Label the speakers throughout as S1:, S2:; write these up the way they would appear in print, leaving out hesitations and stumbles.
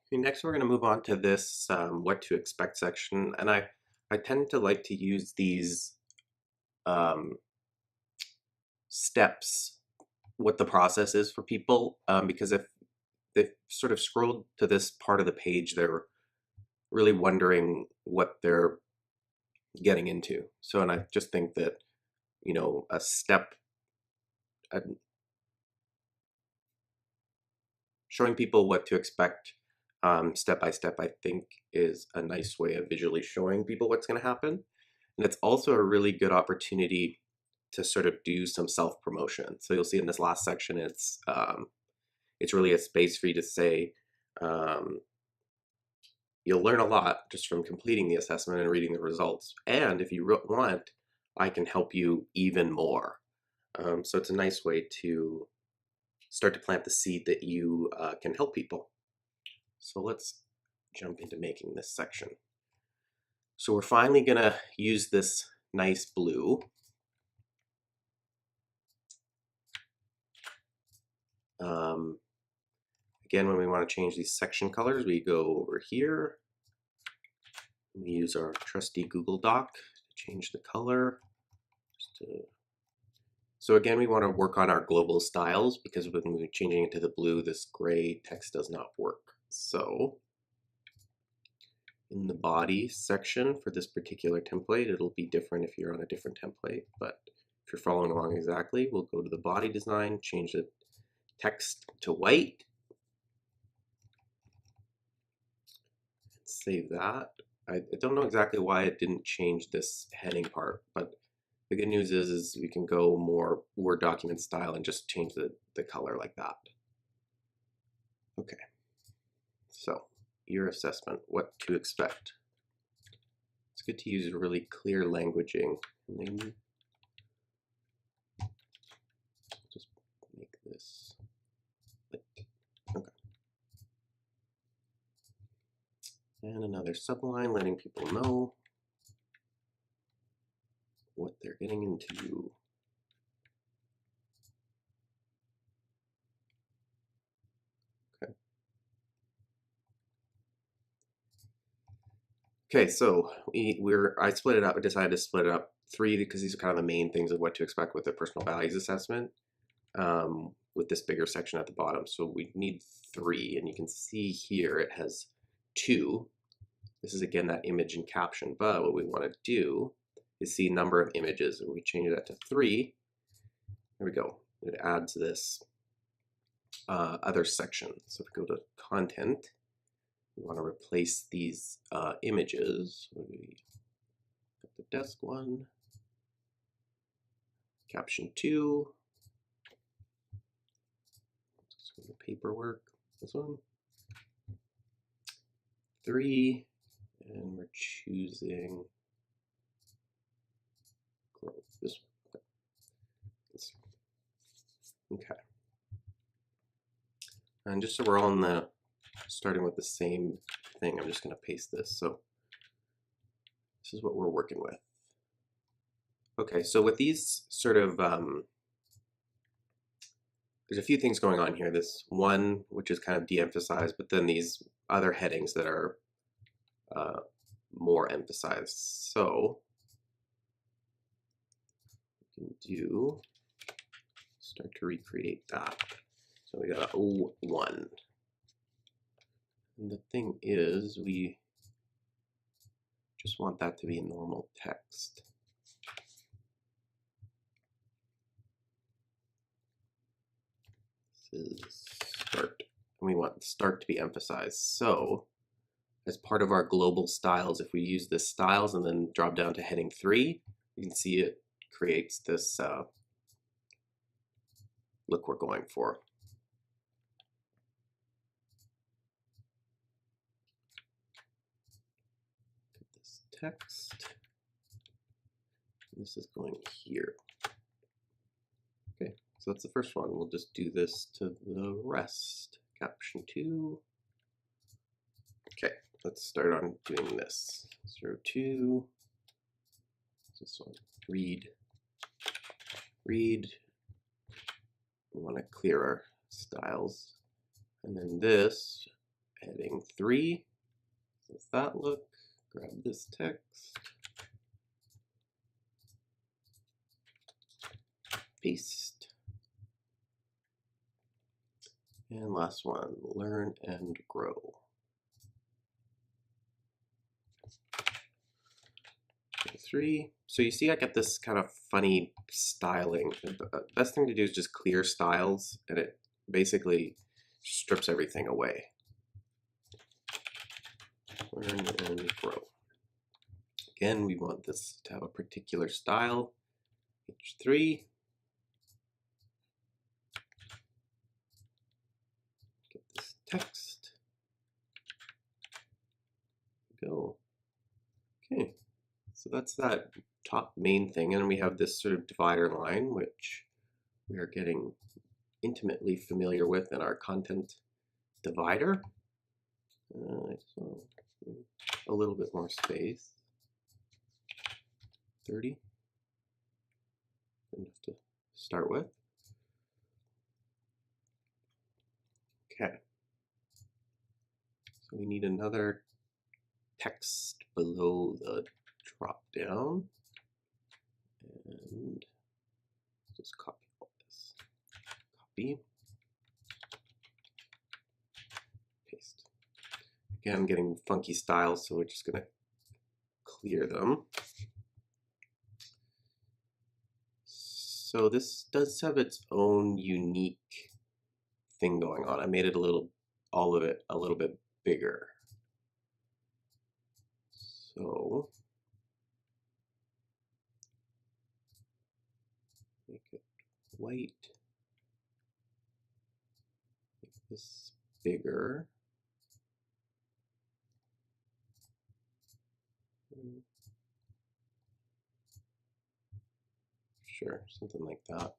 S1: Okay, next, we're going to move on to this what to expect section, and I tend to like to use these um, steps, what the process is for people, because if they've sort of scrolled to this part of the page, they're really wondering what they're getting into. So, and I just think that a step, uh, showing people what to expect step by step, I think is a nice way of visually showing people what's going to happen. And it's also a really good opportunity to sort of do some self-promotion. So you'll see in this last section, it's really a space for you to say, um, you'll learn a lot just from completing the assessment and reading the results. And if you want, I can help you even more. So it's a nice way to start to plant the seed that you can help people. So let's jump into making this section. So we're finally going to use this nice blue. Again, when we want to change these section colors, we go over here. We use our trusty Google Doc to change the color. So again, we want to work on our global styles because when we're changing it to the blue, this gray text does not work. So in the body section for this particular template, it'll be different if you're on a different template, but if you're following along exactly, we'll go to the body design, change the text to white, save that. I don't know exactly why it didn't change this heading part, but the good news is we can go more Word document style and just change the color like that. Okay, so your assessment, what to expect. It's good to use really clear languaging. And then just make this okay. And another subline letting people know what they're getting into. Okay. Okay, so I split it up. I decided to split it up 3 because these are kind of the main things of what to expect with the personal values assessment. With this bigger section at the bottom. So we need 3, and you can see here it has 2. This is again that image and caption, but what we want to do is see number of images, and we change that to 3. There we go. It adds this other section. So if we go to content, we want to replace these images. We got the desk one, caption 2, the paperwork, this one, 3, and we're choosing this one. Okay. And just so we're all in the starting with the same thing, I'm just going to paste this. So this is what we're working with. Okay, so with these sort of there's a few things going on here. This one, which is kind of de-emphasized, but then these other headings that are more emphasized. So we can start to recreate that. So we got a O1. And the thing is, we just want that to be normal text. This is start. And we want start to be emphasized. So as part of our global styles, if we use this styles and then drop down to heading 3, you can see it creates this look we're going for. This text. This is going here. Okay, so that's the first one. We'll just do this to the rest. Caption 2. Okay, let's start on doing this. 02. This one. Read. Read. We want to clear our styles. And then this heading 3. Does that look? Grab this text. Paste. And last one, learn and grow. Okay, 3. So you see I get this kind of funny styling. The best thing to do is just clear styles, and it basically strips everything away. Learn and grow. Again, we want this to have a particular style. Page 3. Get this text. Go. Okay, so that's that top main thing, and then we have this sort of divider line, which we are getting intimately familiar with in our content divider. So a little bit more space. 30. Enough to start with. Okay. So we need another text below the drop down. And just copy all this. Copy. Paste. Again, I'm getting funky styles, so we're just going to clear them. So this does have its own unique thing going on. I made it all of it a little bit bigger. So make it white. Make this bigger. Sure, something like that.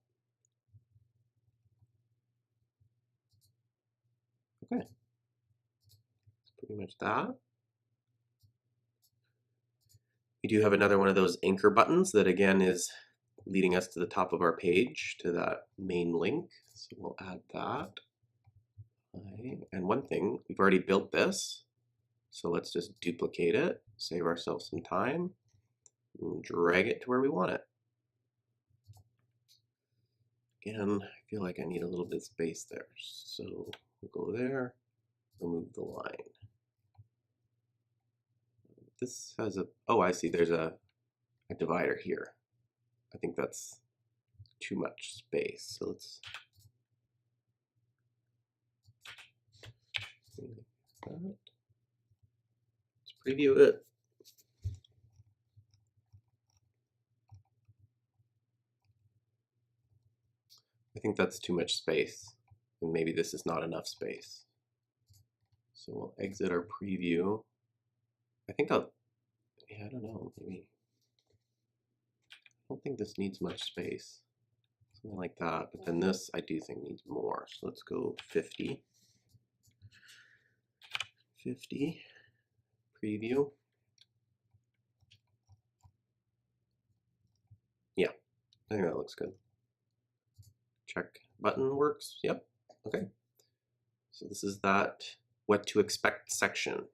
S1: Okay, that's pretty much that. We do have another one of those anchor buttons that again is leading us to the top of our page, to that main link. So we'll add that. And one thing, we've already built this, so let's just duplicate it, save ourselves some time, and drag it to where we want it. Again, I feel like I need a little bit of space there, so we'll go there, remove the line. This has oh, I see, there's a divider here. I think that's too much space, so let's preview it. I think that's too much space, and maybe this is not enough space. So we'll exit our preview. I think I don't know, maybe. I don't think this needs much space. Something like that, but then this I do think needs more. So let's go 50. 50. Preview. Yeah, I think that looks good. Check button works. Yep. Okay. So this is that what to expect section.